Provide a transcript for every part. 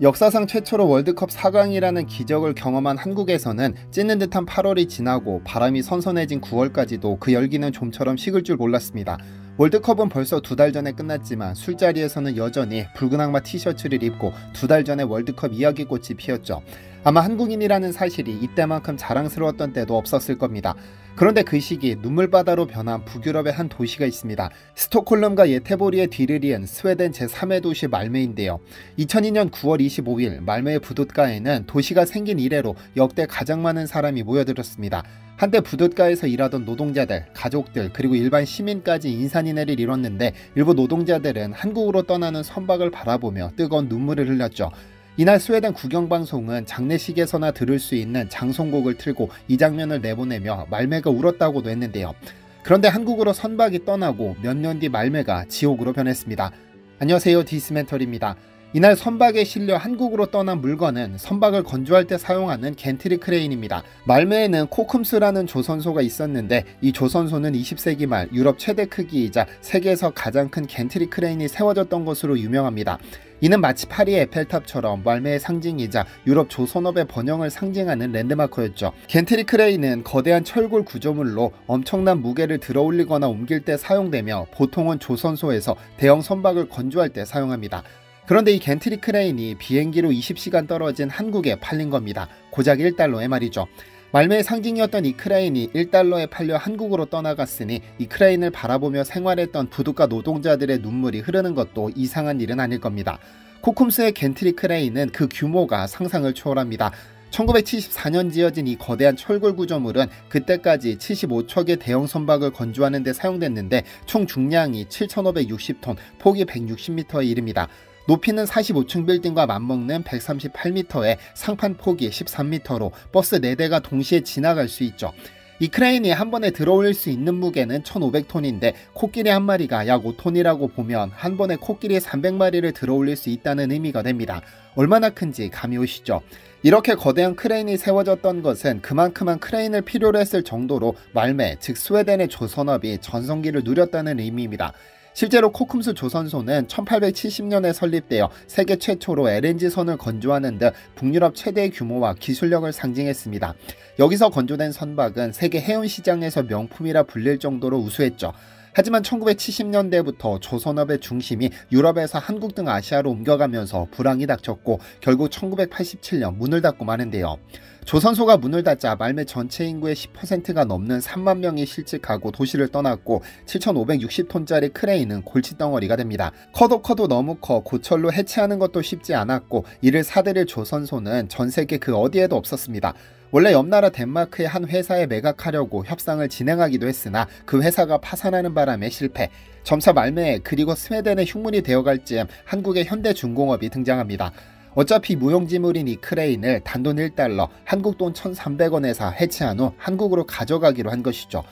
역사상 최초로 월드컵 4강이라는 기적을 경험한 한국에서는 찢는 듯한 8월이 지나고 바람이 선선해진 9월까지도 그 열기는 좀처럼 식을 줄 몰랐습니다. 월드컵은 벌써 2달 전에 끝났지만 술자리에서는 여전히 붉은 악마 티셔츠를 입고 2달 전에 월드컵 이야기꽃이 피었죠. 아마 한국인이라는 사실이 이때만큼 자랑스러웠던 때도 없었을 겁니다. 그런데 그 시기 눈물바다로 변한 북유럽의 한 도시가 있습니다. 스톡홀름과 예테보리의 뒤를 이은 스웨덴 제3의 도시 말메인데요. 2002년 9월 25일 말메의 부둣가에는 도시가 생긴 이래로 역대 가장 많은 사람이 모여들었습니다. 한때 부둣가에서 일하던 노동자들, 가족들, 그리고 일반 시민까지 인산인해를 이뤘는데 일부 노동자들은 한국으로 떠나는 선박을 바라보며 뜨거운 눈물을 흘렸죠. 이날 스웨덴 국영방송은 장례식에서나 들을 수 있는 장송곡을 틀고 이 장면을 내보내며 말메가 울었다고도 했는데요. 그런데 한국으로 선박이 떠나고 몇 년 뒤 말메가 지옥으로 변했습니다. 안녕하세요, 디스멘털입니다. 이날 선박에 실려 한국으로 떠난 물건은 선박을 건조할 때 사용하는 겐트리 크레인입니다. 말메에는 코쿰스라는 조선소가 있었는데 이 조선소는 20세기 말 유럽 최대 크기이자 세계에서 가장 큰 겐트리 크레인이 세워졌던 것으로 유명합니다. 이는 마치 파리의 에펠탑처럼 말메의 상징이자 유럽 조선업의 번영을 상징하는 랜드마크였죠. 겐트리 크레인은 거대한 철골 구조물로 엄청난 무게를 들어올리거나 옮길 때 사용되며 보통은 조선소에서 대형 선박을 건조할 때 사용합니다. 그런데 이 겐트리 크레인이 비행기로 20시간 떨어진 한국에 팔린 겁니다. 고작 1달러에 말이죠. 말메의 상징이었던 이 크레인이 1달러에 팔려 한국으로 떠나갔으니 이 크레인을 바라보며 생활했던 부둣가 노동자들의 눈물이 흐르는 것도 이상한 일은 아닐 겁니다. 코쿰스의 겐트리 크레인은 그 규모가 상상을 초월합니다. 1974년 지어진 이 거대한 철골 구조물은 그때까지 75척의 대형 선박을 건조하는 데 사용됐는데 총 중량이 7,560톤, 폭이 160m에 이릅니다. 높이는 45층 빌딩과 맞먹는 138m에 상판 폭이 13m로 버스 4대가 동시에 지나갈 수 있죠. 이 크레인이 한 번에 들어올릴 수 있는 무게는 1,500톤인데 코끼리 한 마리가 약 5톤이라고 보면 한 번에 코끼리 300마리를 들어올릴 수 있다는 의미가 됩니다. 얼마나 큰지 감이 오시죠? 이렇게 거대한 크레인이 세워졌던 것은 그만큼만 크레인을 필요로 했을 정도로 말메, 즉 스웨덴의 조선업이 전성기를 누렸다는 의미입니다. 실제로 코쿰스 조선소는 1870년에 설립되어 세계 최초로 LNG선을 건조하는 등 북유럽 최대의 규모와 기술력을 상징했습니다. 여기서 건조된 선박은 세계 해운시장에서 명품이라 불릴 정도로 우수했죠. 하지만 1970년대부터 조선업의 중심이 유럽에서 한국 등 아시아로 옮겨가면서 불황이 닥쳤고 결국 1987년 문을 닫고 마는데요. 조선소가 문을 닫자 말메 전체 인구의 10%가 넘는 3만 명이 실직하고 도시를 떠났고 7,560톤짜리 크레인은 골칫덩어리가 됩니다. 커도 너무 커 고철로 해체하는 것도 쉽지 않았고 이를 사들일 조선소는 전 세계 그 어디에도 없었습니다. 원래 옆나라 덴마크의 한 회사에 매각하려고 협상을 진행하기도 했으나 그 회사가 파산하는 바람에 실패. 점차 말메 그리고 스웨덴의 흉물이 되어갈 즈음 한국의 현대중공업이 등장합니다. 어차피 무용지물인 이 크레인을 단돈 1달러, 한국 돈 1,300원에서 해체한 후 한국으로 가져가기로 한 것이죠.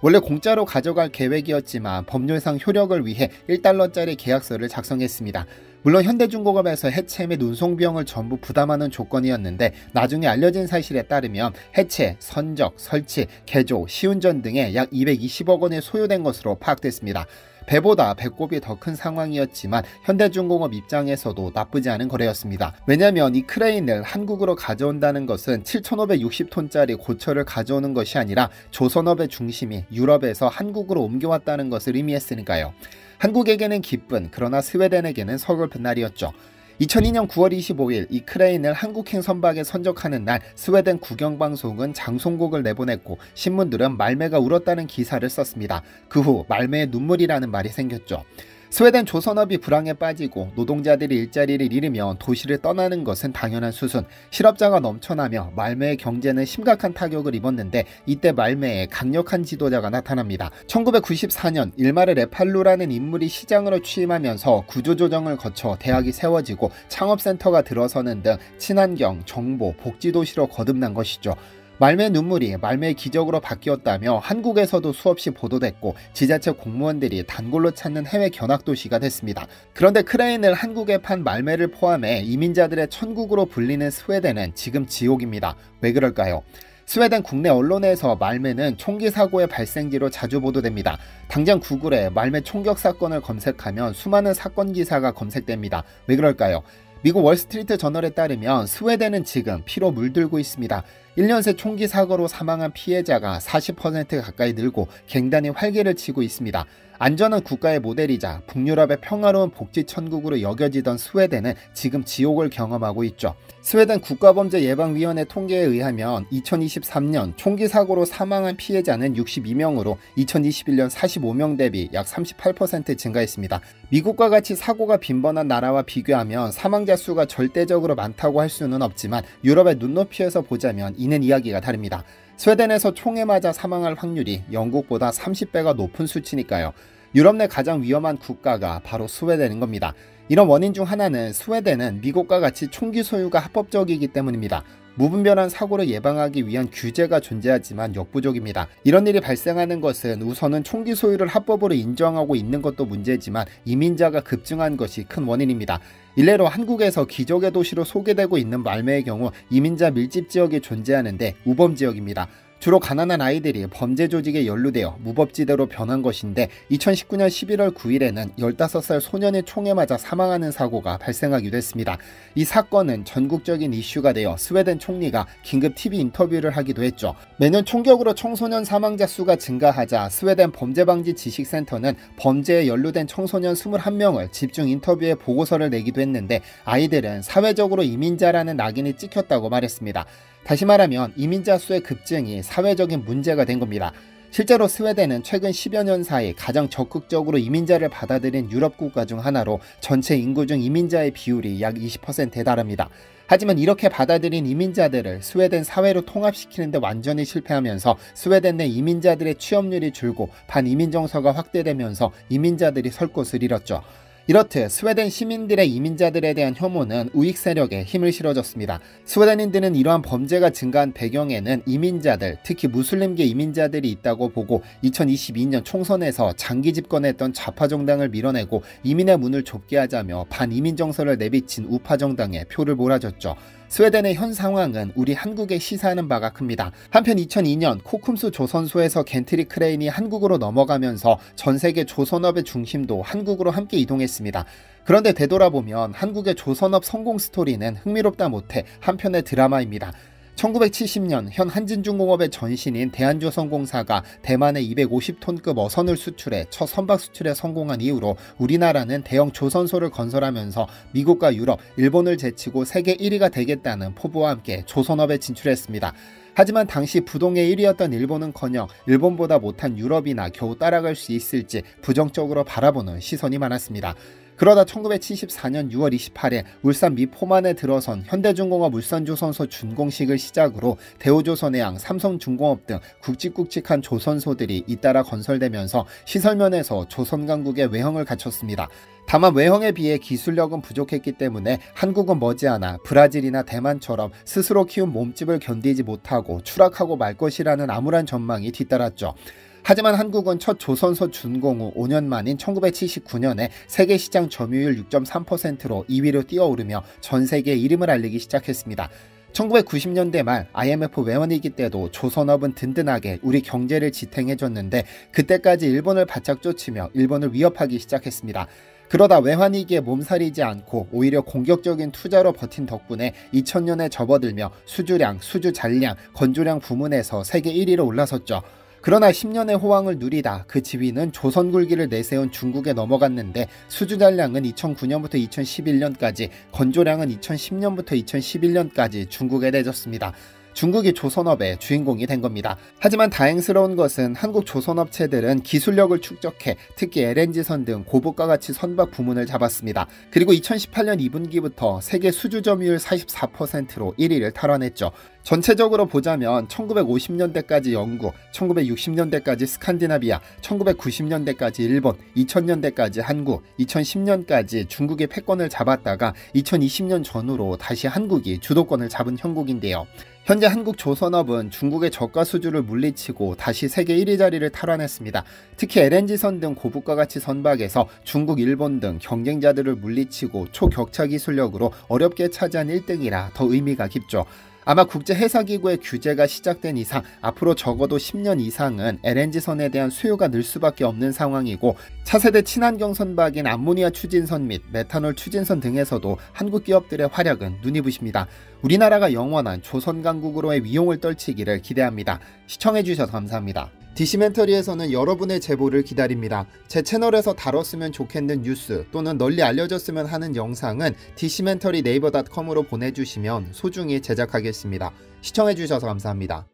원래 공짜로 가져갈 계획이었지만 법률상 효력을 위해 1달러짜리 계약서를 작성했습니다. 물론 현대중공업에서 해체 및 운송 비용을 전부 부담하는 조건이었는데 나중에 알려진 사실에 따르면 해체, 선적, 설치, 개조, 시운전 등에 약 220억 원이 소요된 것으로 파악됐습니다. 배보다 배꼽이 더 큰 상황이었지만 현대중공업 입장에서도 나쁘지 않은 거래였습니다. 왜냐하면 이 크레인을 한국으로 가져온다는 것은 7,560톤짜리 고철을 가져오는 것이 아니라 조선업의 중심이 유럽에서 한국으로 옮겨왔다는 것을 의미했으니까요. 한국에게는 기쁜 그러나 스웨덴에게는 서글픈 날이었죠. 2002년 9월 25일 이 크레인을 한국행 선박에 선적하는 날 스웨덴 국영방송은 장송곡을 내보냈고 신문들은 말메가 울었다는 기사를 썼습니다. 그 후 말메의 눈물이라는 말이 생겼죠. 스웨덴 조선업이 불황에 빠지고 노동자들이 일자리를 잃으며 도시를 떠나는 것은 당연한 수순. 실업자가 넘쳐나며 말메의 경제는 심각한 타격을 입었는데 이때 말메에 강력한 지도자가 나타납니다. 1994년 일마르 레팔루라는 인물이 시장으로 취임하면서 구조조정을 거쳐 대학이 세워지고 창업센터가 들어서는 등 친환경, 정보, 복지도시로 거듭난 것이죠. 말메의 눈물이 말메의 기적으로 바뀌었다며 한국에서도 수없이 보도됐고 지자체 공무원들이 단골로 찾는 해외 견학도시가 됐습니다. 그런데 크레인을 한국에 판 말메를 포함해 이민자들의 천국으로 불리는 스웨덴은 지금 지옥입니다. 왜 그럴까요? 스웨덴 국내 언론에서 말메는 총기 사고의 발생지로 자주 보도됩니다. 당장 구글에 말메 총격 사건을 검색하면 수많은 사건 기사가 검색됩니다. 왜 그럴까요? 미국 월스트리트 저널에 따르면 스웨덴은 지금 피로 물들고 있습니다. 1년 새 총기 사고로 사망한 피해자가 40% 가까이 늘고 갱단이 활개를 치고 있습니다. 안전한 국가의 모델이자 북유럽의 평화로운 복지 천국으로 여겨지던 스웨덴은 지금 지옥을 경험하고 있죠. 스웨덴 국가범죄예방위원회 통계에 의하면 2023년 총기 사고로 사망한 피해자는 62명으로 2021년 45명 대비 약 38% 증가했습니다. 미국과 같이 사고가 빈번한 나라와 비교하면 사망자 수가 절대적으로 많다고 할 수는 없지만 유럽의 눈높이에서 보자면 이는 이야기가 다릅니다. 스웨덴에서 총에 맞아 사망할 확률이 영국보다 30배가 높은 수치니까요. 유럽 내 가장 위험한 국가가 바로 스웨덴인 겁니다. 이런 원인 중 하나는 스웨덴은 미국과 같이 총기 소유가 합법적이기 때문입니다. 무분별한 사고를 예방하기 위한 규제가 존재하지만 역부족입니다. 이런 일이 발생하는 것은 우선은 총기 소유를 합법으로 인정하고 있는 것도 문제지만 이민자가 급증한 것이 큰 원인입니다. 일례로 한국에서 기적의 도시로 소개되고 있는 말매의 경우 이민자 밀집 지역이 존재하는데 우범 지역입니다. 주로 가난한 아이들이 범죄 조직에 연루되어 무법지대로 변한 것인데 2019년 11월 9일에는 15살 소년이 총에 맞아 사망하는 사고가 발생하기도 했습니다. 이 사건은 전국적인 이슈가 되어 스웨덴 총리가 긴급 TV 인터뷰를 하기도 했죠. 매년 총격으로 청소년 사망자 수가 증가하자 스웨덴 범죄방지지식센터는 범죄에 연루된 청소년 21명을 집중 인터뷰해 보고서를 내기도 했는데 아이들은 사회적으로 이민자라는 낙인이 찍혔다고 말했습니다. 다시 말하면 이민자 수의 급증이 사회적인 문제가 된 겁니다. 실제로 스웨덴은 최근 10여 년 사이 가장 적극적으로 이민자를 받아들인 유럽 국가 중 하나로 전체 인구 중 이민자의 비율이 약 20%에 달합니다. 하지만 이렇게 받아들인 이민자들을 스웨덴 사회로 통합시키는 데 완전히 실패하면서 스웨덴 내 이민자들의 취업률이 줄고 반이민 정서가 확대되면서 이민자들이 설 곳을 잃었죠. 이렇듯 스웨덴 시민들의 이민자들에 대한 혐오는 우익 세력에 힘을 실어줬습니다. 스웨덴인들은 이러한 범죄가 증가한 배경에는 이민자들, 특히 무슬림계 이민자들이 있다고 보고 2022년 총선에서 장기 집권했던 좌파 정당을 밀어내고 이민의 문을 좁게 하자며 반이민 정서를 내비친 우파 정당에 표를 몰아줬죠. 스웨덴의 현 상황은 우리 한국에 시사하는 바가 큽니다. 한편 2002년 코쿰스 조선소에서 겐트리 크레인이 한국으로 넘어가면서 전 세계 조선업의 중심도 한국으로 함께 이동했습니다. 그런데 되돌아보면 한국의 조선업 성공 스토리는 흥미롭다 못해 한편의 드라마입니다. 1970년 현 한진중공업의 전신인 대한조선공사가 대만에 250톤급 어선을 수출해 첫 선박 수출에 성공한 이후로 우리나라는 대형 조선소를 건설하면서 미국과 유럽, 일본을 제치고 세계 1위가 되겠다는 포부와 함께 조선업에 진출했습니다. 하지만 당시 부동의 1위였던 일본은커녕 일본보다 못한 유럽이나 겨우 따라갈 수 있을지 부정적으로 바라보는 시선이 많았습니다. 그러다 1974년 6월 28일 울산 미 포만에 들어선 현대중공업 울산조선소 준공식을 시작으로 대우조선해양, 삼성중공업 등 굵직굵직한 조선소들이 잇따라 건설되면서 시설면에서 조선강국의 외형을 갖췄습니다. 다만 외형에 비해 기술력은 부족했기 때문에 한국은 머지않아 브라질이나 대만처럼 스스로 키운 몸집을 견디지 못하고 추락하고 말 것이라는 암울한 전망이 뒤따랐죠. 하지만 한국은 첫 조선소 준공 후 5년 만인 1979년에 세계시장 점유율 6.3%로 2위로 뛰어오르며 전 세계에 이름을 알리기 시작했습니다. 1990년대 말 IMF 외환위기 때도 조선업은 든든하게 우리 경제를 지탱해줬는데 그때까지 일본을 바짝 쫓으며 일본을 위협하기 시작했습니다. 그러다 외환위기에 몸살이지 않고 오히려 공격적인 투자로 버틴 덕분에 2000년에 접어들며 수주량, 수주 잔량, 건조량 부문에서 세계 1위로 올라섰죠. 그러나 10년의 호황을 누리다 그 지위는 조선굴기를 내세운 중국에 넘어갔는데 수주잔량은 2009년부터 2011년까지, 건조량은 2010년부터 2011년까지 중국에 내줬습니다. 중국이 조선업의 주인공이 된 겁니다. 하지만 다행스러운 것은 한국 조선업체들은 기술력을 축적해 특히 LNG선 등 고부가 가치 선박 부문을 잡았습니다. 그리고 2018년 2분기부터 세계 수주 점유율 44%로 1위를 탈환했죠. 전체적으로 보자면 1950년대까지 영국, 1960년대까지 스칸디나비아, 1990년대까지 일본, 2000년대까지 한국, 2010년까지 중국이 패권을 잡았다가 2020년 전후로 다시 한국이 주도권을 잡은 형국인데요. 현재 한국 조선업은 중국의 저가 수주를 물리치고 다시 세계 1위 자리를 탈환했습니다. 특히 LNG선 등 고부가 가치 선박에서 중국, 일본 등 경쟁자들을 물리치고 초격차 기술력으로 어렵게 차지한 1등이라 더 의미가 깊죠. 아마 국제해사기구의 규제가 시작된 이상 앞으로 적어도 10년 이상은 LNG선에 대한 수요가 늘 수밖에 없는 상황이고, 차세대 친환경 선박인 암모니아 추진선 및 메탄올 추진선 등에서도 한국 기업들의 활약은 눈이 부십니다. 우리나라가 영원한 조선강국으로의 위용을 떨치기를 기대합니다. 시청해주셔서 감사합니다. 디시멘터리에서는 여러분의 제보를 기다립니다. 제 채널에서 다뤘으면 좋겠는 뉴스 또는 널리 알려졌으면 하는 영상은 디시멘터리 네이버닷컴으로 보내주시면 소중히 제작하겠습니다. 시청해주셔서 감사합니다.